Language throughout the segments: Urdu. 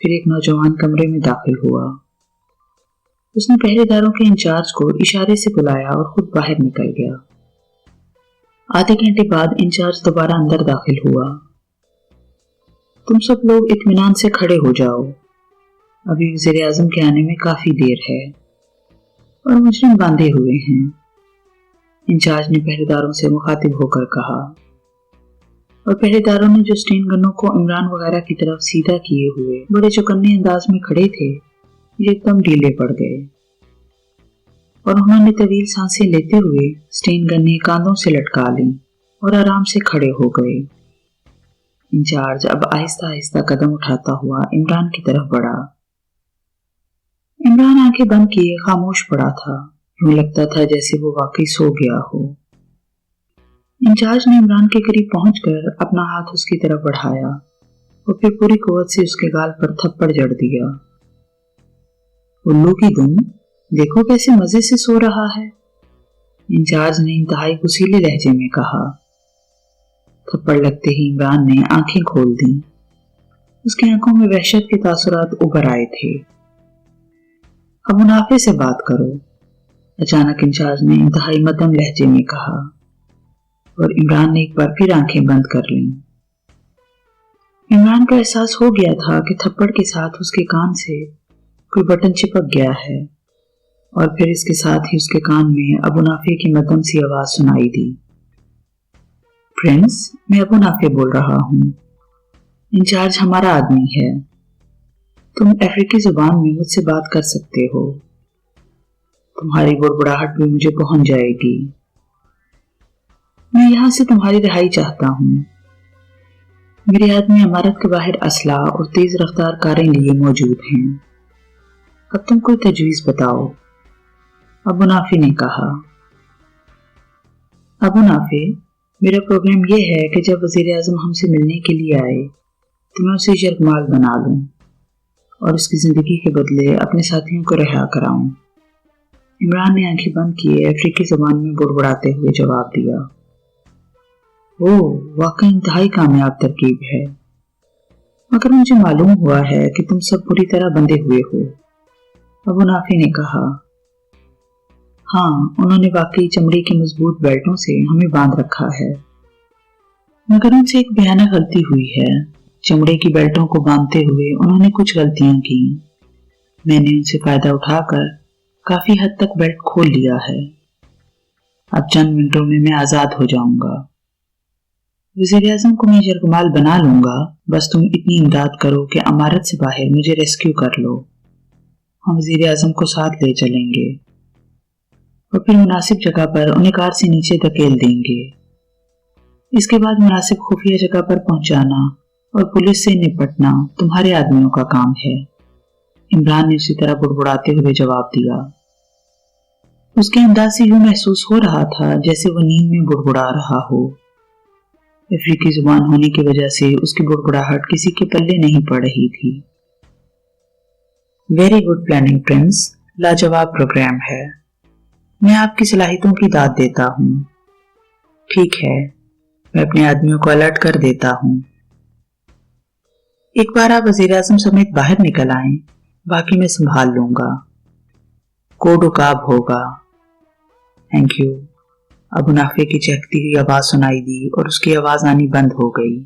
پھر ایک نوجوان کمرے میں داخل ہوا۔ اس نے پہرے داروں کے انچارج کو اشارے سے بلایا اور خود باہر نکل گیا۔ آدھے گھنٹے بعد انچارج دوبارہ اندر داخل ہوا۔ تم سب لوگ اطمینان سے کھڑے ہو جاؤ، ابھی وزیر اعظم کے آنے میں کافی دیر ہے اور مجرم باندھے ہوئے ہیں، انچارج نے پہرے داروں سے مخاطب ہو کر کہا، اور پہرے داروں نے جو اسٹین گنوں کو عمران وغیرہ کی طرف سیدھا کیے ہوئے بڑے چوکنے انداز میں کھڑے تھے، یہ ایک دم ڈھیلے پڑ گئے اور انہوں نے طویل سانسیں لیتے ہوئے اسٹین گنیں کاندھوں سے لٹکا لیں اور آرام سے کھڑے ہو گئے۔ انچارج اب آہستہ آہستہ قدم اٹھاتا ہوا عمران کی طرف بڑھا۔ عمران آنکھیں بند کیے خاموش پڑا تھا، یوں لگتا تھا جیسے وہ واقعی سو گیا ہو۔ انچارج نے عمران کے قریب پہنچ کر اپنا ہاتھ اس کی طرف بڑھایا اور پھر پوری قوت سے اس کے گال پر تھپڑ جڑ دیا۔ الو کی دم، دیکھو کیسے مزے سے سو رہا ہے، انچارج نے انتہائی غصیلے لہجے میں کہا۔ تھپڑ لگتے ہی عمران نے آنکھیں کھول دیں، اس کی آنکھوں میں وحشت کے تاثرات ابھر آئے تھے۔ اب منافع سے بات کرو، اچانک انچارج نے انتہائی مدھم لہجے میں کہا، اور عمران نے ایک بار پھر آنکھیں بند کر لیں۔ عمران کو احساس ہو گیا تھا کہ تھپڑ کے ساتھ اس کے کان سے کوئی بٹن چپک گیا ہے، اور پھر اس کے ساتھ ہی اس کے کان میں ابو نافع کی مدھم سی آواز سنائی دی۔ پرنس، میں ابو نافع بول رہا ہوں، انچارج ہمارا آدمی ہے، تم افریقی زبان میں مجھ سے بات کر سکتے ہو، تمہاری بڑبڑاہٹ بھی مجھے پہنچ جائے گی۔ میں یہاں سے تمہاری رہائی چاہتا ہوں، میرے آدمی عمارت کے باہر اسلحہ اور تیز رفتار کاریں لیے موجود ہیں، اب تم کوئی تجویز بتاؤ، ابو نافع نے کہا۔ ابو نافع، میرا پروگرام یہ ہے کہ جب وزیر اعظم ہم سے ملنے کے لیے آئے تو میں اسے یرغمال بنا لوں اور اس کی زندگی کے بدلے اپنے ساتھیوں کو رہا کراؤں۔ عمران نے آنکھیں بند کیے افریقی زبان میں بڑبڑاتے ہوئے جواب دیا۔ واقعی انتہائی کامیاب ترکیب ہے، مگر مجھے معلوم ہوا ہے کہ تم سب پوری طرح بندھے ہوئے ہو، ابو نافع نے کہا۔ ہاں، انہوں نے واقعی چمڑے کی مضبوط بیلٹوں سے ہمیں باندھ رکھا ہے، مگر ان سے ایک بھیانک غلطی ہوئی ہے، چمڑے کی بیلٹوں کو باندھتے ہوئے انہوں نے کچھ غلطیاں کی، میں نے ان سے فائدہ اٹھا کر کافی حد تک بیلٹ کھول لیا ہے، اب چند منٹوں میں آزاد ہو جاؤں گا، وزیر اعظم کو میں یرغمال بنا لوں گا، بس تم اتنی امداد کرو کہ عمارت سے باہر مجھے ریسکیو کر لو، ہم وزیر اعظم کو ساتھ لے چلیں گے اور پھر مناسب جگہ پر انہیں کار سے نیچے دھکیل دیں گے، اس کے بعد مناسب خفیہ جگہ پر پہنچانا اور پولیس سے نپٹنا تمہارے آدمیوں کا کام ہے، عمران نے اسی طرح بڑبڑاتے ہوئے جواب دیا۔ اس کے انداز سے یوں محسوس ہو رہا تھا جیسے وہ نیند میں بڑبڑا رہا ہو، افریقی زبان ہونے کی وجہ سے اس کی بڑبڑاہٹ کسی کے پلے نہیں پڑ رہی تھی۔ ویری گڈ پلاننگ پرنس، لاجواب پروگرام ہے، میں آپ کی صلاحیتوں کی داد دیتا ہوں۔ ٹھیک ہے، میں اپنے آدمیوں کو الرٹ کر دیتا ہوں، ایک بار آپ وزیر اعظم سمیت باہر نکل آئیں، باقی میں سنبھال لوں گا، کوڈ عقاب ہوگا۔ تھینک یو، ابو نافع کی چہکتی ہوئی آواز سنائی دی اور اس کی آواز آنی بند ہو گئی۔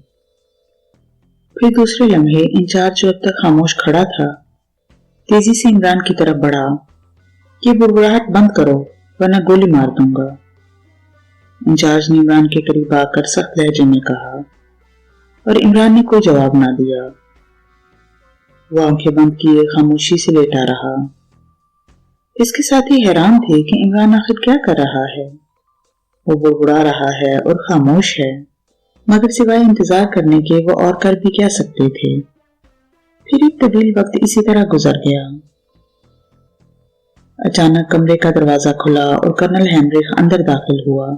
پھر دوسرے لمحے انچارج جو اب تک خاموش کھڑا تھا تیزی سے عمران کی طرف بڑھا۔ یہ بڑبڑاہٹ بند کرو ورنہ گولی مار دوں گا، انچارج نے عمران کے قریب آ کر سخت لہجے میں کہا، اور عمران نے کوئی جواب نہ دیا، وہ آنکھیں بند کیے خاموشی سے لیٹا رہا۔ اس کے ساتھ ہی حیران تھے کہ عمران آخر کیا کر رہا ہے، وہ بڑبڑا رہا ہے اور خاموش ہے، مگر سوائے انتظار کرنے کے وہ اور کر بھی کیا سکتے تھے۔ پھر ایک طویل وقت اسی طرح گزر گیا۔ اچانک کمرے کا دروازہ کھلا اور کرنل ہینریخ اندر داخل ہوا۔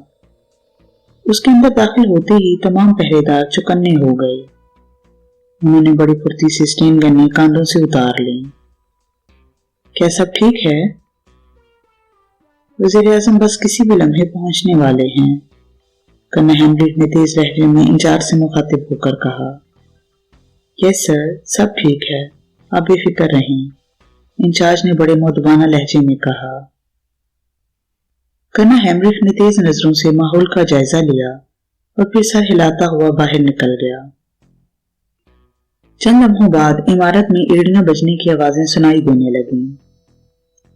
اس کے اندر داخل ہوتے ہی تمام پہرے دار چوکنے ہو گئے، انہوں نے بڑی پھرتی سے اسٹین گنیں کاندھوں سے اتار لیں۔ کیا سب ٹھیک ہے؟ وزیر اعظم بس کسی بھی لمحے پہنچنے والے ہیں، کرنل ہینریخ نے تیز لہجے میں انچارج سے مخاطب ہو کر کہا۔ یس سر، سب ٹھیک ہے، آپ بے فکر رہیں، انچارج نے بڑے مؤدبانہ لہجے میں کہا۔ کرنا ہیمرک نے تیز نظروں سے ماحول کا جائزہ لیا اور پھر سر ہلاتا ہوا باہر نکل گیا۔ چند لمحوں بعد عمارت میں ایڑیاں بجنے کی آوازیں سنائی دینے لگیں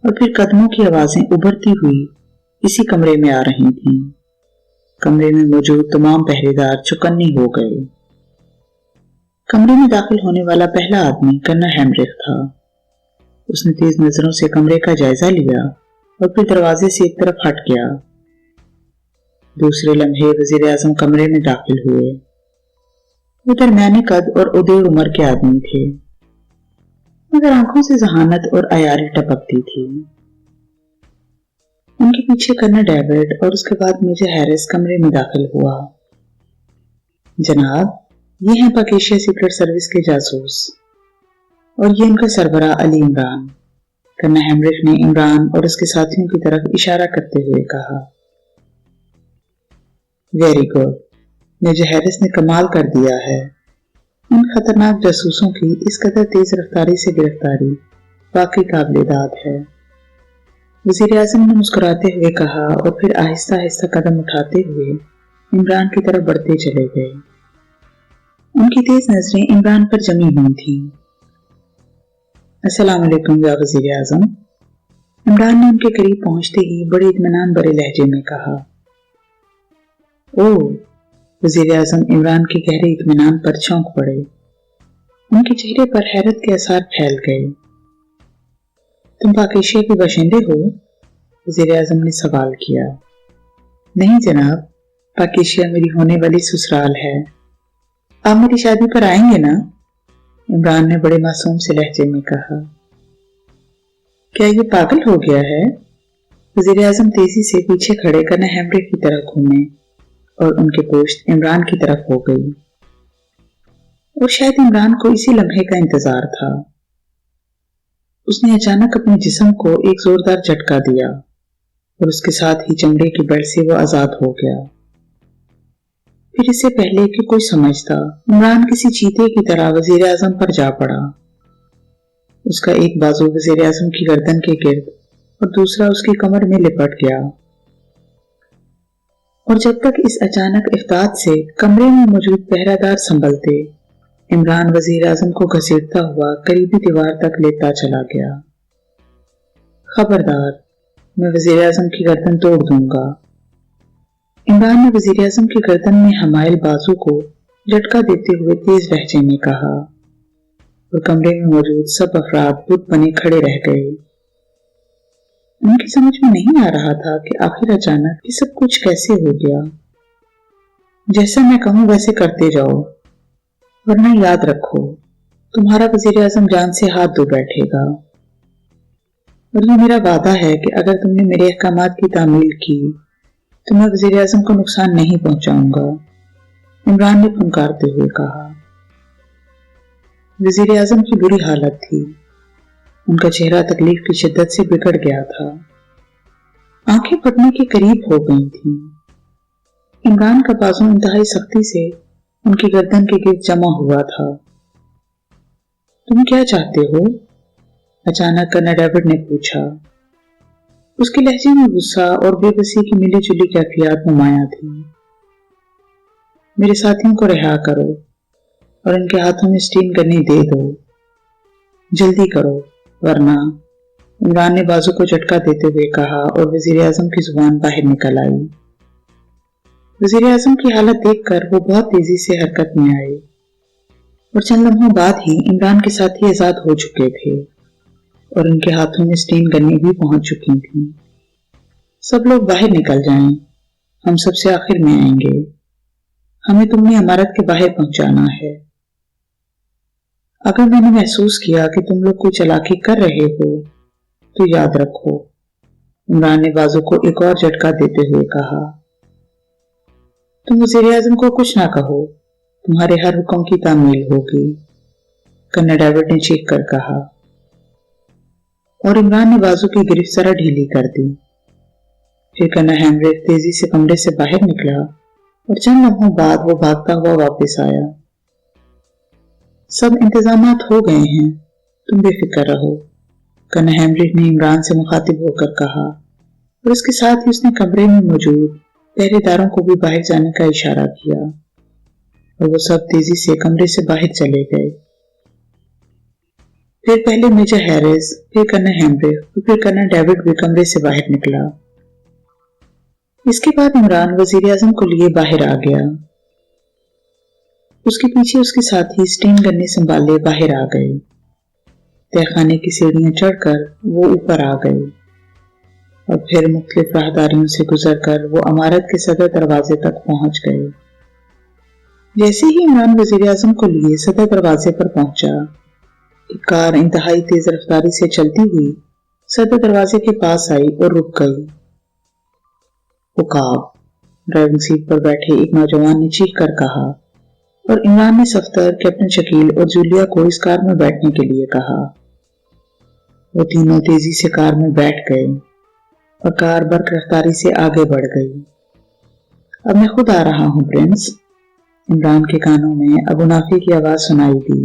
اور پھر قدموں کی آوازیں ابھرتی ہوئی اسی کمرے میں آ رہی تھیں۔ کمرے میں موجود تمام پہرے دار چوکنے ہو گئے۔ کمرے میں داخل ہونے والا پہلا آدمی کرنل ہیمرک تھا۔ اس نے تیز نظروں سے کمرے کا جائزہ لیا اور پھر دروازے سے ایک طرف ہٹ گیا۔ دوسرے لمحے وزیر اعظم کمرے میں داخل ہوئے۔ وہ درمیانے قد اور ادیڑ عمر کے آدمی تھے، مگر آنکھوں سے ذہانت اور عیاری ٹپکتی تھی۔ ان کے پیچھے کرنل ڈیوڈ اور اس کے بعد میجر ہیرس کمرے میں داخل ہوا۔ جناب، یہ ہیں پاک ایشیا سیکرٹ سروس کے جاسوس اور یہ ان کا سربراہ علی عمران، کرنل ہیمرک نے عمران اور اس کے ساتھیوں کی طرف اشارہ کرتے ہوئے کہا۔ ویری گڈ، میجر ہیرس نے کمال کر دیا ہے۔ ان خطرناک جاسوسوں کی اس قدر تیز رفتاری سے گرفتاری واقعی قابل داد ہے، وزیر اعظم نے مسکراتے ہوئے کہا اور پھر آہستہ آہستہ قدم اٹھاتے ہوئے عمران کی طرف بڑھتے چلے گئے۔ ان کی تیز نظریں عمران پر جمی ہوئی تھیں۔ السلام علیکم یا وزیر اعظم، عمران نے ان کے قریب پہنچتے ہی بڑے اطمینان بھرے لہجے میں کہا۔ اوہ، وزیر اعظم عمران کے گہرے اطمینان پر چونک پڑے۔ ان کے چہرے پر حیرت کے آثار پھیل گئے۔ تم پاک ایشیا کے باشندے ہو؟ وزیر اعظم نے سوال کیا۔ نہیں جناب، پاک ایشیا میری ہونے والی سسرال ہے۔ آپ میری شادی پر آئیں گے نا؟ عمران نے بڑے معصوم سے لہجے میں کہا۔ کیا یہ پاگل ہو گیا ہے؟ وزیر اعظم تیزی سے پیچھے کھڑے کرنل ہیمرک کی طرف گھومے اور ان کے پشت عمران کی طرف ہو گئی، اور شاید عمران کو اسی لمحے کا انتظار تھا۔ اس نے اچانک اپنے جسم کو ایک زوردار جھٹکا دیا اور اس کے ساتھ ہی چمڑے کی بڑ سے وہ آزاد ہو گیا۔ پھر اس سے پہلے کہ کوئی سمجھتا، عمران کسی چیتے کی طرح وزیر اعظم پر جا پڑا۔ اس کا ایک بازو وزیر اعظم کی گردن کے گرد اور دوسرا اس کی کمر میں لپٹ گیا، اور جب تک اس اچانک افتاد سے کمرے میں موجود پہرہ دار سنبھلتے، عمران وزیر اعظم کو گھسیٹتا ہوا قریبی دیوار تک لیتا چلا گیا۔ خبردار، میں وزیر اعظم کی گردن توڑ دوں گا۔ عمران نے وزیر اعظم کی گردن میں حمائل بازو کو جھٹکا دیتے ہوئے تیز لہجے میں کہا، اور کمرے میں موجود سب افراد بت بنے کھڑے رہ گئے۔ ان کی سمجھ میں نہیں آ رہا تھا کہ آخر اچانک یہ سب کچھ کیسے ہو گیا۔ جیسا میں کہوں ویسے کرتے جاؤ، ورنہ یاد رکھو تمہارا وزیر اعظم جان سے ہاتھ دھو بیٹھے گا، اور یہ میرا وعدہ ہے کہ اگر تم نے میرے احکامات کی تعمیل کی تو میں وزیر اعظم کو نقصان نہیں پہنچاؤں گا، عمران نے پھنکارتے ہوئے کہا۔ وزیر اعظم کی بری حالت تھی، ان کا چہرہ تکلیف کی شدت سے بگڑ گیا تھا، آنکھیں پھٹنے کے قریب ہو گئی تھیں۔ عمران کا بازو انتہائی سختی سے ان کی گردن کے گرد جمع ہوا تھا۔ تم کیا چاہتے ہو؟ اچانک کرنل ڈیوڈ نے پوچھا۔ اس کے لہجے میں غصہ اور بے بسی کی ملی جلی کیفیات نمایاں تھی۔ میرے ساتھیوں کو رہا کرو اور ان کے ہاتھوں میں سٹیم کرنے دے دو، جلدی کرو ورنہ، عمران نے بازو کو جھٹکا دیتے ہوئے کہا، اور وزیر اعظم کی زبان باہر نکل آئی۔ وزیر اعظم کی حالت دیکھ کر وہ بہت تیزی سے حرکت میں آئے، اور چند لمحوں بعد ہی عمران کے ساتھی آزاد ہو چکے تھے اور ان کے ہاتھوں میں سٹیم گنیں بھی پہنچ چکی تھیں۔ سب لوگ باہر نکل جائیں، ہم سب سے آخر میں آئیں گے، ہمیں تم نے عمارت کے باہر پہنچانا ہے۔ اگر میں نے محسوس کیا کہ تم لوگ کوئی چالاکی کر رہے ہو تو یاد رکھو، عمران نے بازو کو ایک اور جھٹکا دیتے ہوئے کہا۔ تم وزیر اعظم کو کچھ نہ کہو، تمہارے ہر حکم کی تعمیل ہوگی، کرنل ڈیوڈ نے چیخ کر کہا، اور عمران نے بازو کی گرفت ذرا ڈھیلی کر دی۔ پھر کرنل ہیمرک تیزی سے کمرے سے باہر نکلا اور چند لمحوں بعد وہ بھاگتا ہوا واپس آیا۔ سب انتظامات ہو گئے ہیں، تم بے فکر رہو، کنر ہیمرک نے عمران سے مخاطب ہو کر کہا، اور اس کے ساتھ ہی اس نے کمرے میں موجود پہرے داروں کو بھی باہر جانے کا اشارہ کیا، اور وہ سب تیزی سے کمرے سے باہر چلے گئے۔ پھر پہلے میجر ہیرس، پھر کنر ہیمرک اور پھر کنر ڈیوڈ بھی کمرے سے باہر نکلا۔ اس کے بعد عمران وزیر اعظم کو لیے باہر آ گیا۔ اس کے پیچھے اس کے ساتھی اسٹین گنے سنبھالے باہر آ گئے۔ تہہ خانے کی سیڑھیاں چڑھ کر وہ اوپر آ گئے، اور پھر مختلف راہداریوں سے گزر کر وہ عمارت کے صدر دروازے تک پہنچ گئے۔ جیسے ہی عمران وزیر اعظم کو لیے صدر دروازے پر پہنچا، ایک کار انتہائی تیز رفتاری سے چلتی ہوئی صدر دروازے کے پاس آئی اور رک گئی۔ عقاب، ڈرائیونگ سیٹ پر بیٹھے ایک نوجوان نے چیخ کر کہا، اور عمران نے صفدر، کیپٹن شکیل اور جولیا کو اس کار میں بیٹھنے کے لیے کہا۔ وہ تینوں تیزی سے کار میں بیٹھ گئے اور کار برق رفتاری سے آگے بڑھ گئی۔ اب میں خود آ رہا ہوں پرنس، عمران کے کانوں میں ابو نافع کی آواز سنائی دی،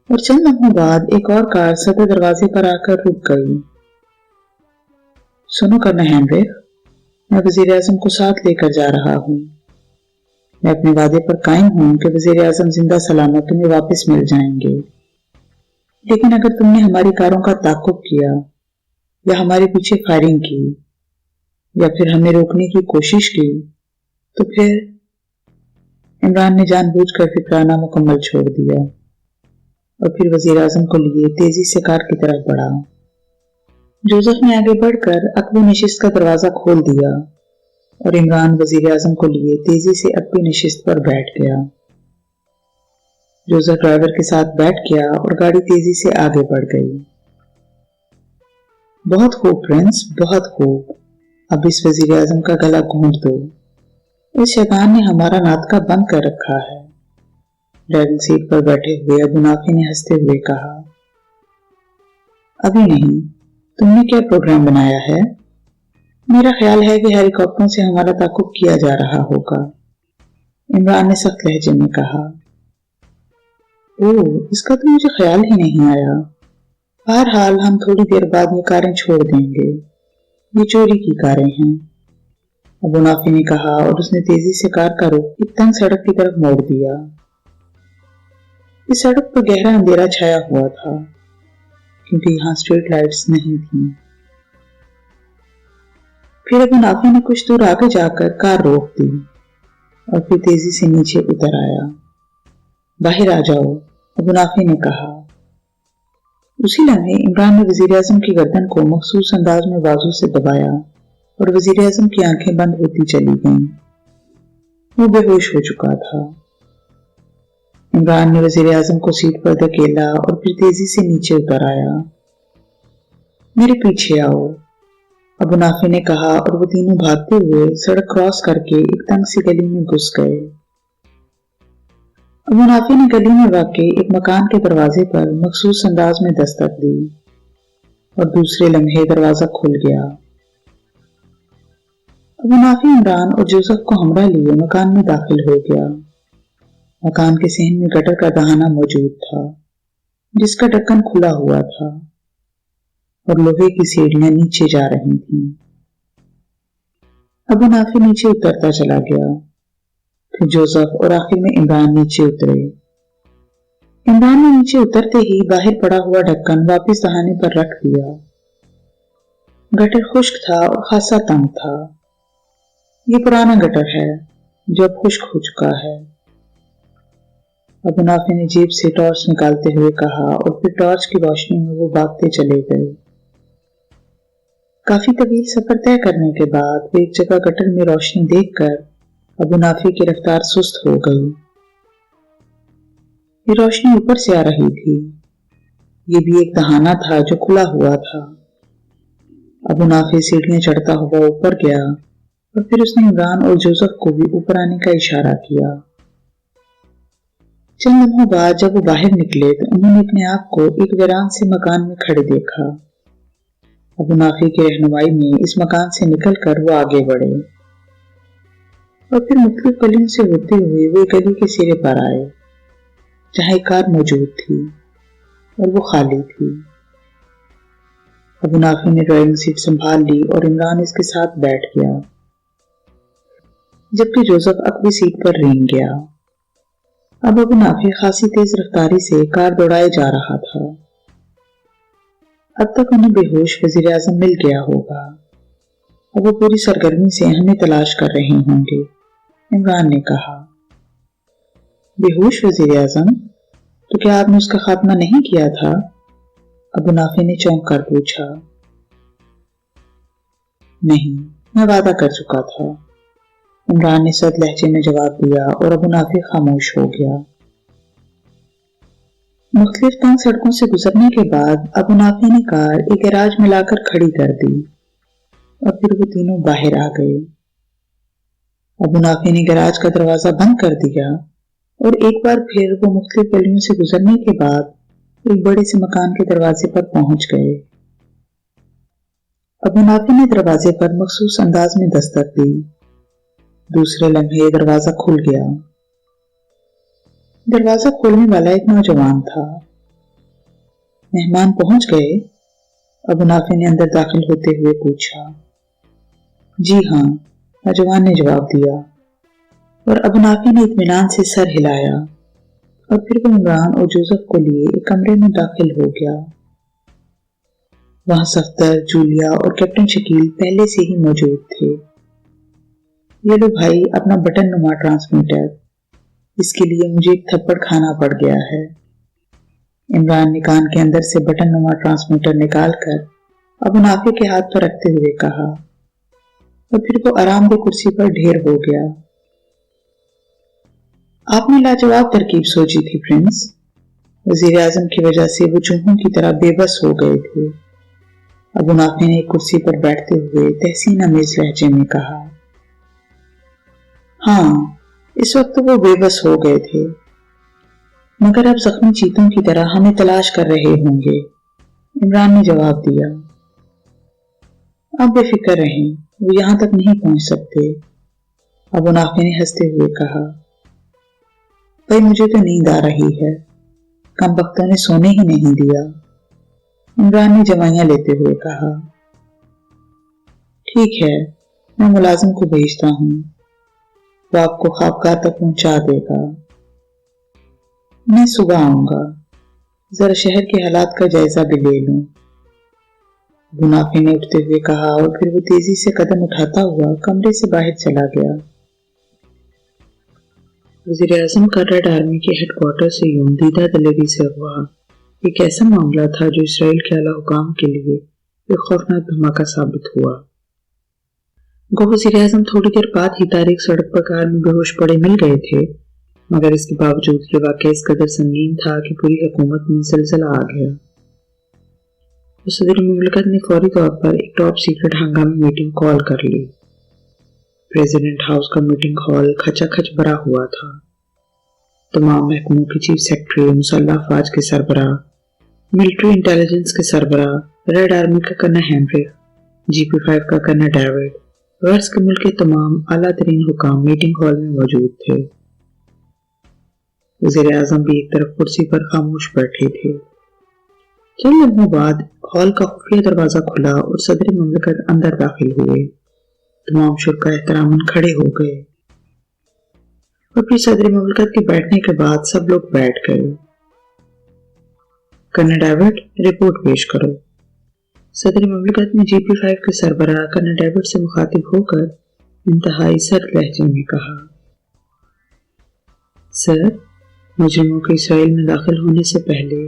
اور چند لمحوں بعد ایک اور کار صدر دروازے پر آ کر رک گئی۔ سنو کنر ہیمرک، میں وزیر اعظم کو ساتھ لے کر جا رہا ہوں۔ میں اپنے وعدے پر قائم ہوں کہ وزیر اعظم زندہ سلامت تمہیں واپس مل جائیں گے، لیکن اگر تم نے ہماری کاروں کا تعاقب کیا یا ہمارے پیچھے فائرنگ کی یا پھر ہمیں روکنے کی کوشش کی تو پھر… عمران نے جان بوجھ کر فکرانہ مکمل چھوڑ دیا اور پھر وزیر اعظم کو لیے تیزی سے کار کی طرف بڑھا۔ جوزف نے آگے بڑھ کر عقبی نشست کا دروازہ کھول دیا اور عمران وزیر اعظم کو لیے تیزی سے عقبی نشست پر بیٹھ گیا۔ جوزف ڈرائیور کے ساتھ بیٹھ گیا اور گاڑی تیزی سے آگے بڑھ گئی۔ بہت خوب پرنس، بہت خوب، اب اس وزیر اعظم کا گلا گھونٹ دو، اس شیطان نے ہمارا ناطقہ بند کر رکھا ہے، ڈرائیونگ سیٹ پر بیٹھے ہوئے ابو نافع نے ہنستے ہوئے کہا۔ ابھی نہیں، تم نے کیا پروگرام بنایا ہے؟ میرا خیال ہے کہ ہیلی کاپٹروں سے ہمارا تعاقب کیا جا رہا ہوگا، عمران نے سخت لہجے میں کہا۔ اوہ، اس کا تو مجھے خیال ہی نہیں آیا۔ بہرحال ہم تھوڑی دیر بعد یہ کاریں چھوڑ دیں گے، یہ چوری کی کاریں ہیں، ابو نافع نے کہا، اور اس نے تیزی سے کار کا رخ ایک تنگ سڑک کی طرف موڑ دیا۔ اس سڑک پر گہرا اندھیرا چھایا ہوا تھا کیونکہ یہاں اسٹریٹ لائٹس نہیں تھیں۔ پھر ابو نافع نے کچھ دور آگے جا کر کار روک دی اور پھر تیزی سے نیچے اتر آیا۔ باہر آ جاؤ، ابو نافع نے کہا۔ اسی لمحے عمران نے وزیر اعظم کی گردن کو مخصوص انداز میں بازو سے دبایا اور وزیر اعظم کی آنکھیں بند ہوتی چلی گئیں۔ وہ بے ہوش ہو چکا تھا۔ عمران نے وزیر اعظم کو سیٹ پر دھکیلا اور پھر تیزی سے نیچے اتر آیا۔ میرے پیچھے آؤ، ابو نافع نے کہا، اور وہ تینوں بھاگتے ہوئے سڑک کراس کر کے ایک تنگ سی گلی میں گھس گئے۔ ابو نافع نے گلی میں واقع ایک مکان کے دروازے پر مخصوص انداز میں دستک دی اور دوسرے لمحے دروازہ کھل گیا۔ ابو نافع عمران اور جوزف کو ہمراہ لیے مکان میں داخل ہو گیا۔ مکان کے صحن میں گٹر کا دہانہ موجود تھا جس کا ڈھکن کھلا ہوا تھا اور لوہے کی سیڑھیاں نیچے جا رہی تھیں۔ ابو نافع نیچے اترتا چلا گیا، پھر جوزف اور آخر میں عمران نیچے اترے۔ عمران نے نیچے اترتے ہی باہر پڑا ہوا ڈھکن واپس دہانے پر رکھ دیا۔ گٹر خشک تھا اور خاصا تنگ تھا۔ یہ پرانا گٹر ہے جو اب خشک ہو چکا ہے، ابو نافع نے جیب سے ٹارچ نکالتے ہوئے کہا، اور پھر ٹارچ کی روشنی میں وہ بھاگتے چلے گئے۔ کافی طویل سفر طے کرنے کے بعد وہ ایک جگہ گٹر میں روشنی دیکھ کر ابو نافع کی رفتار سست ہو گئی۔ یہ روشنی اوپر سے آ رہی تھی، یہ بھی ایک دہانہ تھا جو کھلا ہوا تھا۔ ابو نافع سیڑھیاں چڑھتا ہوا اوپر گیا اور پھر اس نے عمران اور جوزف کو بھی اوپر آنے کا اشارہ کیا۔ چند لمحوں بعد جب وہ باہر نکلے تو انہوں نے اپنے آپ کو ایک ویران سے مکان میں کھڑے دیکھا۔ ابو نافع کی رہنمائی میں اس مکان سے نکل کر وہ آگے بڑھے اور پھر مختلف گلیوں سے ہوتے ہوئے وہ گلی کے سرے پر آئے جہاں ایک کار موجود تھی۔ اور وہ خالی تھی۔ ابو نافع نے ڈرائیونگ سیٹ سنبھال لی اور عمران اس کے ساتھ بیٹھ گیا، جبکہ جوزف اگلی سیٹ پر رینگ گیا۔ اب ابو نافع خاصی تیز رفتاری سے کار دوڑائے جا رہا تھا۔ اب تک انہیں بے ہوش وزیر اعظم مل گیا ہوگا، اب وہ پوری سرگرمی سے ہمیں تلاش کر رہے ہوں گے، عمران نے کہا۔ بے ہوش وزیر اعظم؟ تو کیا آپ نے اس کا خاتمہ نہیں کیا تھا؟ ابو نافع نے چونک کر پوچھا۔ نہیں، میں وعدہ کر چکا تھا، عمران نے سرد لہجے میں جواب دیا اور ابو نافع خاموش ہو گیا۔ مختلف تنگ سڑکوں سے گزرنے کے بعد ابو نافع نے کار ایک گیراج میں لا کر کھڑی کر دی اور پھر وہ تینوں باہر آ گئے۔ ابو نافع نے گیراج کا دروازہ بند کر دیا اور ایک بار پھر وہ مختلف گلیوں سے گزرنے کے بعد ایک بڑے سے مکان کے دروازے پر پہنچ گئے۔ ابو نافع نے دروازے پر مخصوص انداز میں دستک دی، دوسرے لمحے دروازہ کھل گیا۔ دروازہ کھولنے والا ایک نوجوان تھا۔ مہمان پہنچ گئے؟ ابو نافع نے اندر داخل ہوتے ہوئے پوچھا۔ جی ہاں، نوجوان نے جواب دیا، اور ابو نافع نے اطمینان سے سر ہلایا اور پھر وہ عمران اور جوزف کو لیے ایک کمرے میں داخل ہو گیا۔ وہاں صفدر، جولیا اور کیپٹن شکیل پہلے سے ہی موجود تھے۔ یہ لو بھائی اپنا بٹن نما ٹرانسمیٹر، اس کے لیے مجھے ایک تھپڑ کھانا پڑ گیا ہے۔ عمران نے کان کے اندر سے بٹن نما ٹرانسمیٹر نکال کر ابو نافع کے ہاتھ پر رکھتے ہوئے کہا، اور پھر وہ آرام دہ کرسی پر ڈھیر ہو گیا۔ آپ نے لاجواب ترکیب سوچی تھی پرنس۔ وزیر اعظم کی وجہ سے وہ چوہوں کی طرح بے بس ہو گئے تھے۔ ابو نافع نے ایک کرسی پر بیٹھتے ہوئے تحسین آمیز لہجے میں کہا۔ ہاں، اس وقت وہ بے بس ہو گئے تھے، مگر اب زخمی چیتوں کی طرح ہمیں تلاش کر رہے ہوں گے، عمران نے جواب دیا۔ آپ بے فکر رہیں، وہ یہاں تک نہیں پہنچ سکتے، ابو نافع نے ہنستے ہوئے کہا۔ بھائی مجھے تو نیند آ رہی ہے، کم بختوں نے سونے ہی نہیں دیا، عمران نے جوائیاں لیتے ہوئے کہا۔ ٹھیک ہے، میں ملازم کو بھیجتا ہوں، وہ آپ کو خوابگاہ تک پہنچا دے گا۔ میں صبح آؤں گا، ذرا شہر کے حالات کا جائزہ بھی لے لوں، ابو نافع نے اٹھتے ہوئے کہا اور پھر وہ تیزی سے قدم اٹھاتا ہوا کمرے سے باہر چلا گیا۔ وزیر اعظم کا ریڈ آرمی کے ہیڈ کوارٹر سے یوں دیدہ دلیری سے اغوا ایک ایسا معاملہ تھا جو اسرائیل کے اعلیٰ حکام کے لیے ایک خوفناک دھماکہ ثابت ہوا۔ گو وزیر اعظم تھوڑی دیر بعد ہی تاریخ سڑک پر کار میں بے ہوش پڑے مل گئے تھے، مگر اس کے باوجود یہ واقعہ اس قدر سنگین تھا کہ پوری حکومت میں زلزلہ آ گیا۔ صدر مملکت نے فوری طور پر ایک ٹاپ سیکرٹ ہنگامی میٹنگ کال کر لی۔ پریزیڈنٹ ہاؤس کا میٹنگ ہال کھچا کھچ بھرا ہوا تھا۔ تمام محکموں کے چیف سیکرٹری، مسلح افواج کے سربراہ، ملٹری انٹیلیجنس کے سربراہ، ریڈ آرمی کا کرنل ہینریک، GP5 کا کرنل ڈیوڈ، غرض کے ملک کے تمام اعلیٰ ترین حکام میٹنگ ہال میں موجود تھے۔ وزیر اعظم بھی ایک طرف کرسی پر خاموش بیٹھے تھے۔ چند لمحوں بعد ہال کا خفیہ دروازہ کھلا اور صدر مملکت اندر داخل ہوئے۔ تمام شرکاء احتراماً کھڑے ہو گئے اور پھر صدر مملکت کے بیٹھنے کے بعد سب لوگ بیٹھ گئے۔ کرنل ڈیوڈ، رپورٹ پیش کرو۔ صدر مملکت نے GP5 کے سربراہ کرنل ڈیوڈ سے مخاطب ہو کر انتہائی سرد لہجے میں کہا۔ سر، مجرموں کے اسرائیل میں داخل ہونے سے پہلے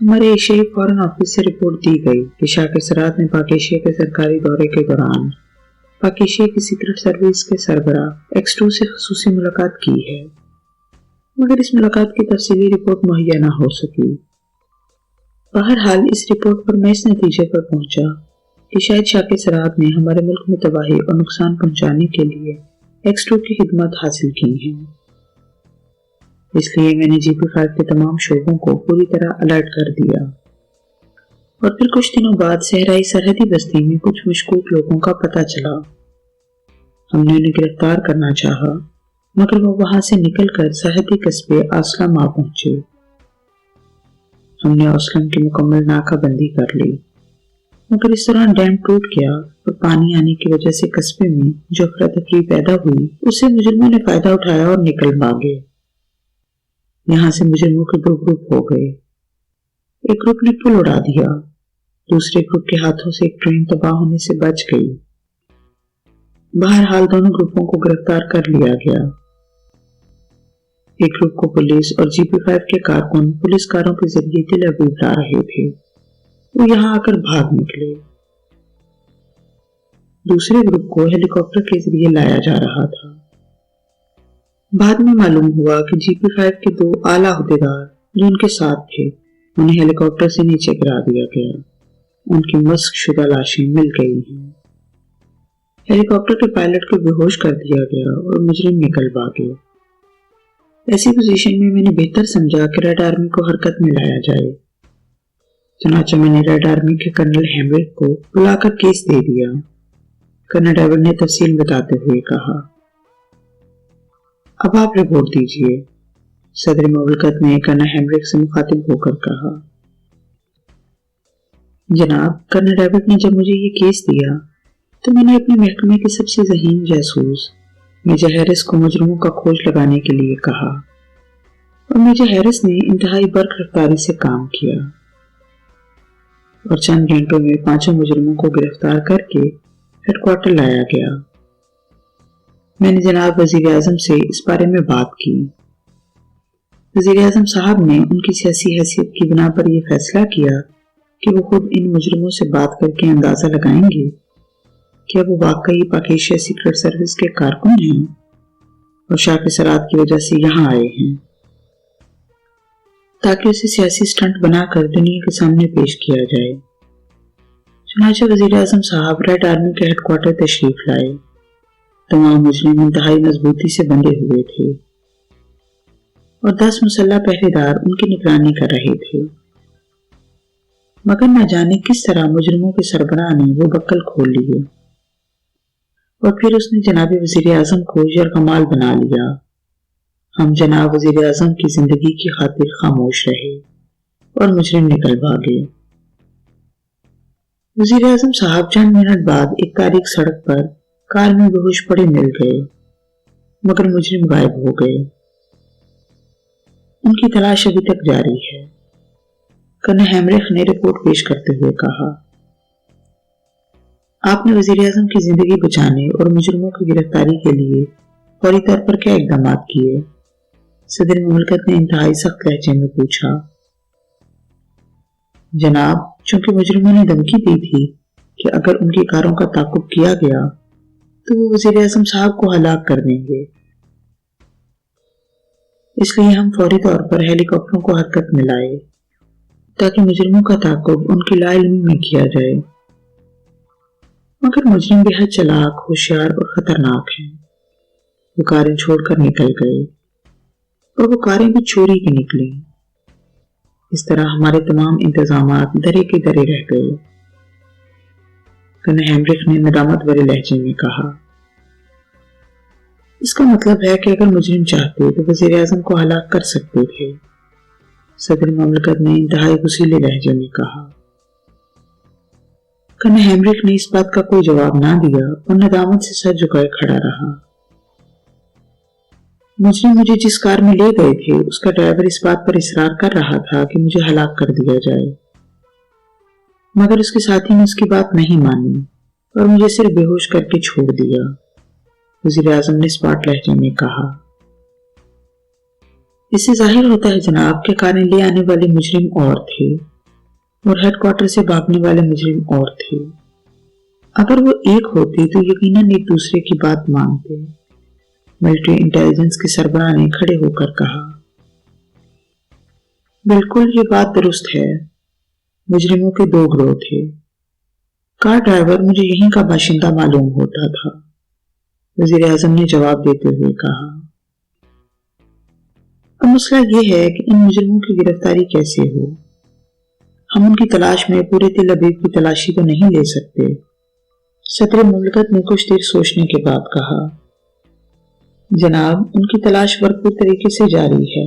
ہمارے ایشیائی فورن آفس سے رپورٹ دی گئی کہ شاہ سرات نے پاک ایشیا کے سرکاری دورے کے دوران پاک ایشیا کی سیکرٹ سروس کے سربراہ X2 سے خصوصی ملاقات کی ہے، مگر اس ملاقات کی تفصیلی رپورٹ مہیا نہ ہو سکی۔ بہرحال اس رپورٹ پر میں اس نتیجے پر پہنچا کہ شاید شاہ سرات نے ہمارے ملک میں تباہی اور نقصان پہنچانے کے لیے X2 کی خدمات حاصل کی ہیں۔ اس لیے میں نے GP5 کے تمام شعبوں کو پوری طرح الرٹ کر دیا، اور پھر کچھ دنوں بعد صحرائی سرحدی بستی میں کچھ مشکوک لوگوں کا پتہ چلا۔ ہم نے انہیں گرفتار کرنا چاہا، مگر وہ وہاں سے نکل کر سرحدی قصبے آسلام آ پہنچے۔ ہم نے اوسلم کی مکمل ناکہ بندی کر لی، مگر اس دوران ڈیم ٹوٹ گیا اور پانی آنے کی وجہ سے قصبے میں جو افراتفری پیدا ہوئی اس سے مجرموں نے فائدہ اٹھایا اور نکل بھاگے۔ یہاں سے مجرموں کے دو گروپ ہو گئے، ایک گروپ نے پل اڑا دیا، دوسرے گروپ کے ہاتھوں سے ایک ٹرین تباہ ہونے سے بچ گئی۔ بہرحال دونوں گروپوں کو گرفتار کر لیا گیا۔ ایک گروپ کو پولیس اور جی پی 5 کے کارکن پولیس کاروں کے ذریعے تل ابیب لا رہے تھے، وہ یہاں آ کر بھاگ نکلے۔ دوسرے گروپ کو ہیلی کاپٹر کے ذریعے لایا جا رہا تھا۔ بعد میں معلوم ہوا کہ جی پی 5 کے دو اعلیٰ عہدیدار جو ان کے ساتھ تھے انہیں ہیلی کاپٹر سے نیچے گرا دیا گیا، ان کی مسخ شدہ لاشیں مل گئی ہیں۔ ہیلی کاپٹر کے پائلٹ کو بے ہوش کر دیا گیا اور مجرم نکل بھاگے۔ ایسی پوزیشن میں میں نے بہتر سمجھا کہ ریڈ آرمی کو حرکت میں لایا جائے، چنانچہ میں نے ریڈ آرمی کے کرنل ہیمرک کو بلا کر کیس دے دیا۔ کرنل ڈیوڈ نے تفصیل بتاتے ہوئے کہا، اب آپ رپورٹ دیجئے۔ صدر مملکت نے کرنل ہیمرک سے مخاطب ہو کر کہا، جناب، کرنل ڈیوڈ نے جب مجھے یہ کیس دیا تو میں نے اپنے محکمے کے سب سے ذہین جاسوس میجر ہیرس کو مجرموں کا کھوج لگانے کے لیے کہا، اور میجر ہیرس نے انتہائی برق رفتاری سے کام کیا اور چند گھنٹوں میں 5 مجرموں کو گرفتار کر کے ہیڈ کوارٹر لایا گیا۔ میں نے جناب وزیر اعظم سے اس بارے میں بات کی۔ وزیر اعظم صاحب نے ان کی سیاسی حیثیت کی بنا پر یہ فیصلہ کیا کہ وہ خود ان مجرموں سے بات کر کے اندازہ لگائیں گے کہ وہ واقعی پاک ایشیا سیکرٹ سروس کے کارکن ہیں اور شاہ سرات کی وجہ سے یہاں آئے ہیں، تاکہ اسے سیاسی سٹنٹ بنا کر دنیا کے سامنے پیش کیا جائے۔ چنانچہ وزیر اعظم صاحب ریڈ آرمی کے ہیڈ کوارٹر تشریف لائے۔ تمام مجرم انتہائی مضبوطی سے بندے ہوئے تھے اور 10 مسلح پہرے دار ان کی نگرانی کر رہے تھے، مگر نہ جانے کس طرح مجرموں کے سربراہ نے وہ بکل کھول لیے اور پھر اس نے جناب وزیر اعظم کو یرغمال بنا لیا۔ ہم جناب وزیر اعظم کی زندگی کی خاطر خاموش رہے اور مجرم نکل بھاگے۔ وزیر اعظم صاحب چند منٹ بعد ایک تاریک سڑک پر کار میں بے ہوش پڑے مل گئے، مگر مجرم غائب ہو گئے۔ ان کی تلاش ابھی تک جاری ہے، کرنل ہیمرک نے رپورٹ پیش کرتے ہوئے کہا۔ آپ نے وزیر اعظم کی زندگی بچانے اور مجرموں کی گرفتاری کے لیے فوری طور پر کیا اقدامات کیے؟ صدر مملکت نے انتہائی سخت لہجے میں پوچھا۔ جناب، چونکہ مجرموں نے دھمکی دی تھی کہ اگر ان کی کاروں کا تعاقب کیا گیا تو وہ وزیر اعظم صاحب کو ہلاک کر دیں گے، اس لیے ہم فوری طور پر ہیلی کاپٹروں کو حرکت میں لائے تاکہ مجرموں کا تعاقب ان کی لا علمی میں کیا جائے۔ مگر مجرم بے حد چالاک، ہوشیار اور خطرناک ہیں۔ وہ کاریں چھوڑ کر نکل گئے اور وہ کاریں بھی چوری کی نکلی۔ اس طرح ہمارے تمام انتظامات درے کے درے رہ گئے۔ کرنل ہیمرک نے ندامت بھرے لہجے میں کہا، اس کا مطلب ہے کہ اگر مجرم چاہتے تو وزیر اعظم کو ہلاک کر سکتے تھے، صدر مملکت نے انتہائی غصیلے لہجے میں کہا۔ کرنل ہیمرک نے اس بات کا کوئی جواب نہ دیا اور ندامت سے سر جھکائے کھڑا رہا۔ مجرم مجھے جس کار میں لے گئے تھے اس کا ڈرائیور اس بات پر اصرار کر رہا تھا کہ مجھے ہلاک کر دیا جائے، مگر اس کے ساتھی نے اس کی بات نہیں مانی اور مجھے صرف بے ہوش کر کے چھوڑ دیا، وزیر اعظم نے اسپاٹ لہجے میں کہا۔ اس سے ظاہر ہوتا ہے جناب کہ کاریں لے آنے والے مجرم اور تھے اور ہیڈ کوارٹر سے بھاگنے والے مجرم اور تھے۔ اگر وہ ایک ہوتے تو یقیناً ایک دوسرے کی بات مانتے، ملٹری انٹیلیجنس کے سربراہ نے کھڑے ہو کر کہا۔ بالکل یہ بات درست ہے، مجرموں کے 2 گروہ تھے۔ کار ڈرائیور مجھے یہیں کا باشندہ معلوم ہوتا تھا، وزیر اعظم نے جواب دیتے ہوئے کہا۔ اب مسئلہ یہ ہے کہ ان مجرموں کی گرفتاری کیسے ہو؟ ہم ان کی تلاش میں پورے تل ابیب کی تلاشی تو نہیں لے سکتے، صدر مملکت نے کچھ دیر سوچنے کے بعد کہا۔ جناب، ان کی تلاش بھرپور طریقے سے جاری ہے،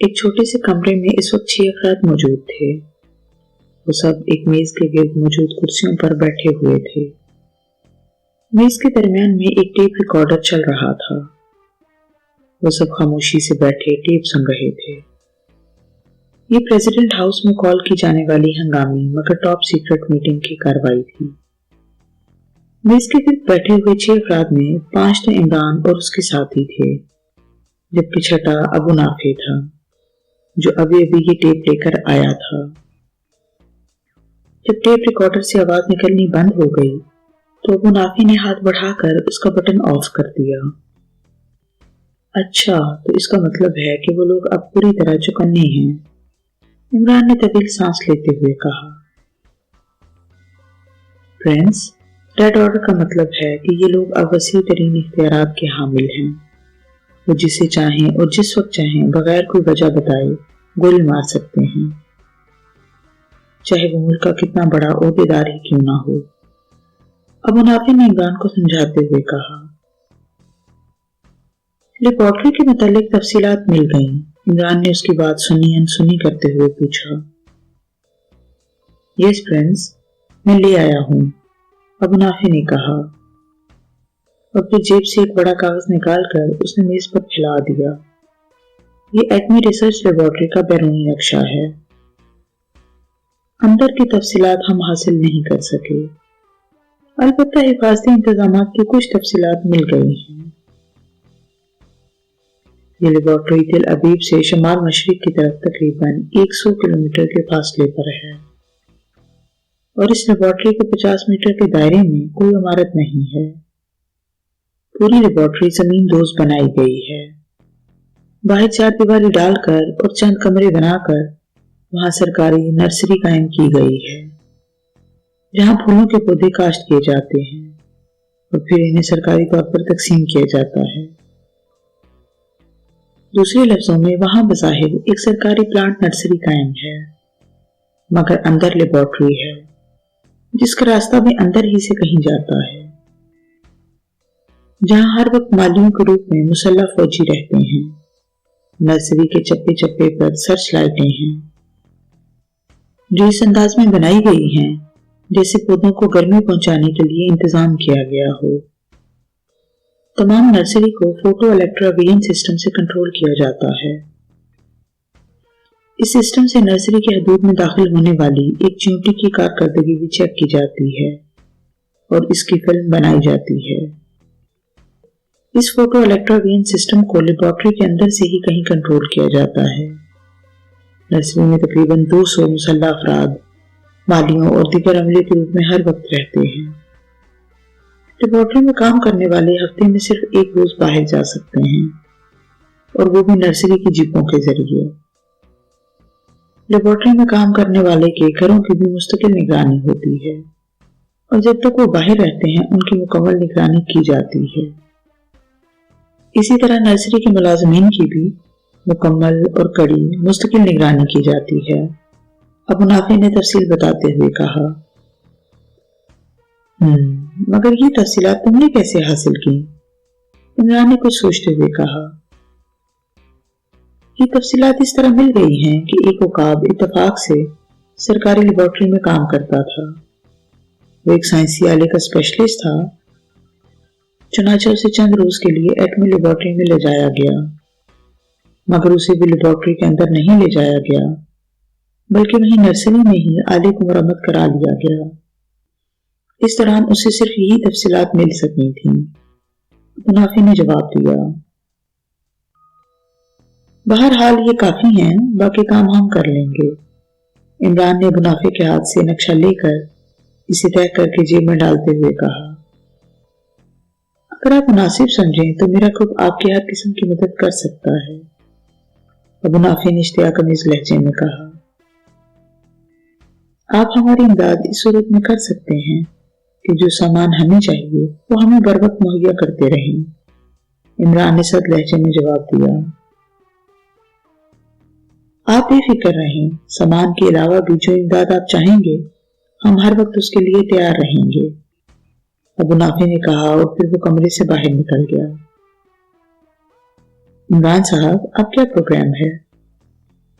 ایک چھوٹے سے کمرے میں اس وقت 6 افراد موجود تھے۔ وہ سب ایک میز کے گرد موجود کرسیوں پر بیٹھے ہوئے تھے۔ میز کے درمیان میں ایک ٹیپ ریکارڈر چل رہا تھا۔ وہ سب خاموشی سے بیٹھے ٹیپ سن رہے تھے۔ یہ پریزیڈنٹ ہاؤس میں کال کی جانے والی ہنگامی مگر ٹاپ سیکرٹ میٹنگ کی کارروائی تھی۔ میز کے گرد بیٹھے ہوئے 6 افراد میں 5 تو عمران اور اس کے ساتھی تھے، جبکہ چھٹا ابو نافع تھا جو ابھی یہ ٹیپ لے کر آیا تھا۔ جب ٹیپ ریکارڈر سے آواز نکلنی بند ہو گئی تو ابو نافع نے ہاتھ بڑھا کر اس کا بٹن آف کر دیا۔ اچھا، تو اس کا مطلب ہے کہ وہ لوگ اب پوری طرح چوکنے ہیں، عمران نے طویل سانس لیتے ہوئے کہا۔ پرنس، ریڈ آرڈر کا مطلب ہے کہ یہ لوگ اب وسیع ترین اختیارات کے حامل ہیں۔ وہ جسے چاہیں اور جس وقت چاہیں بغیر کوئی وجہ بتائے گولی مار سکتے ہیں، چاہے وہ ملک کا کتنا بڑا عہدیدار ہی کیوں نہ ہو۔ ابو نافع نے عمران کو سمجھاتے ہوئے کہا۔ لیبارٹری کے متعلق تفصیلات مل گئیں، عمران نے اس کی بات سنی انسنی کرتے ہوئے پوچھا۔ یس پرنس، میں لے آیا ہوں، ابو نافع نے کہا، اور پھر جیب سے ایک بڑا کاغذ نکال کر اس نے میز پر پھیلا دیا۔ یہ ایٹمی ریسرچ لیبارٹری کا بیرونی نقشہ ہے۔ اندر کی تفصیلات ہم حاصل نہیں کر سکے، البتہ حفاظتی انتظامات کی کچھ تفصیلات مل گئی ہیں۔ یہ لیبارٹری تل ابیب سے شمال مشرق کی طرف تقریباً 100 کلومیٹر کے فاصلے پر ہے، اور اس لیبارٹری کے 50 میٹر کے دائرے میں کوئی عمارت نہیں ہے۔ پوری لیبارٹری زمین دوز بنائی گئی ہے۔ باہر 4 دیواری ڈال کر اور چند کمرے بنا کر وہاں سرکاری نرسری قائم کی گئی ہے، جہاں پھولوں کے پودے کاشت کیے جاتے ہیں اور پھر انہیں سرکاری طور پر تقسیم کیا جاتا ہے۔ دوسرے لفظوں میں وہاں بظاہر ایک سرکاری پلانٹ نرسری قائم ہے، مگر اندر لیبارٹری ہے جس کا راستہ بھی اندر ہی سے کہیں جاتا ہے، جہاں ہر وقت مالیوں کے روپ میں مسلح فوجی رہتے ہیں۔ نرسری کے چپے چپے پر سرچ لائٹیں ہیں جو اس انداز میں بنائی گئی ہیں جیسے پودوں کو گرمی پہنچانے کے لیے انتظام کیا گیا ہو۔ تمام نرسری کو فوٹو الیکٹرا ویژن سسٹم سے کنٹرول کیا جاتا ہے۔ اس سسٹم سے نرسری کی حدود میں داخل ہونے والی ایک چیونٹی کی کارکردگی بھی چیک کی جاتی ہے اور اس کی فلم بنائی جاتی ہے۔ اس فوٹو الیکٹرا ویژن سسٹم کو لیبارٹری کے اندر سے ہی کہیں کنٹرول کیا جاتا ہے۔ نرسری میں تقریباً 200 مسلح افراد مالیوں اور دیگر عملے کے روپ میں ہر وقت رہتے ہیں۔ لیبارٹری میں کام کرنے والے ہفتے میں صرف ایک روز باہر جا سکتے ہیں، اور وہ بھی نرسری کی جیپوں کے ذریعے۔ لیبارٹری میں کام کرنے والے کے گھروں کی بھی مستقل نگرانی ہوتی ہے، اور جب تک وہ باہر رہتے ہیں ان کی مکمل نگرانی کی جاتی ہے۔ اسی طرح نرسری کے ملازمین کی بھی مکمل اور کڑی مستقل نگرانی کی جاتی ہے، ابو نافع نے تفصیل بتاتے ہوئے کہا۔ مگر یہ تفصیلات تم نے کیسے حاصل کی؟ عمران نے کچھ سوچتے ہوئے کہا۔ یہ تفصیلات اس طرح مل گئی ہیں کہ ایک عقاب اتفاق سے سرکاری لیبارٹری میں کام کرتا تھا۔ وہ ایک سائنسی آلے کا اسپیشلسٹ تھا، چنانچہ اسے چند روز کے لیے ایٹمی لیبارٹری میں لے جایا گیا، مگر اسے بھی لیبارٹری کے اندر نہیں لے جایا گیا بلکہ وہیں نرسری میں ہی آلے کو مرمت کرا لیا گیا۔ اس دوران اسے صرف یہی تفصیلات مل سکی تھیں، منافع نے جواب دیا۔ بہرحال یہ کافی ہیں، باقی کام ہم کر لیں گے۔ عمران نے منافع کے ہاتھ سے نقشہ لے کر اسے طے کر کے جیب میں ڈالتے ہوئے کہا۔ اگر آپ مناسب سمجھیں تو میرا گروپ آپ کی ہر قسم کی مدد کر سکتا ہے، ابو نافع نے اشتیاق آمیز لہجے میں کہا۔ آپ ہماری امداد اس صورت میں کر سکتے ہیں کہ جو سامان ہمیں چاہیے وہ ہمیں بر وقت مہیا کرتے رہیں، عمران نے سخت لہجے میں جواب دیا۔ آپ بے فکر رہیں، سامان کے علاوہ بھی جو امداد آپ چاہیں گے ہم ہر وقت اس کے لیے تیار رہیں گے، ابو نافع نے کہا، اور پھر وہ کمرے سے باہر نکل گیا۔ عمران صاحب، اب کیا پروگرام ہے؟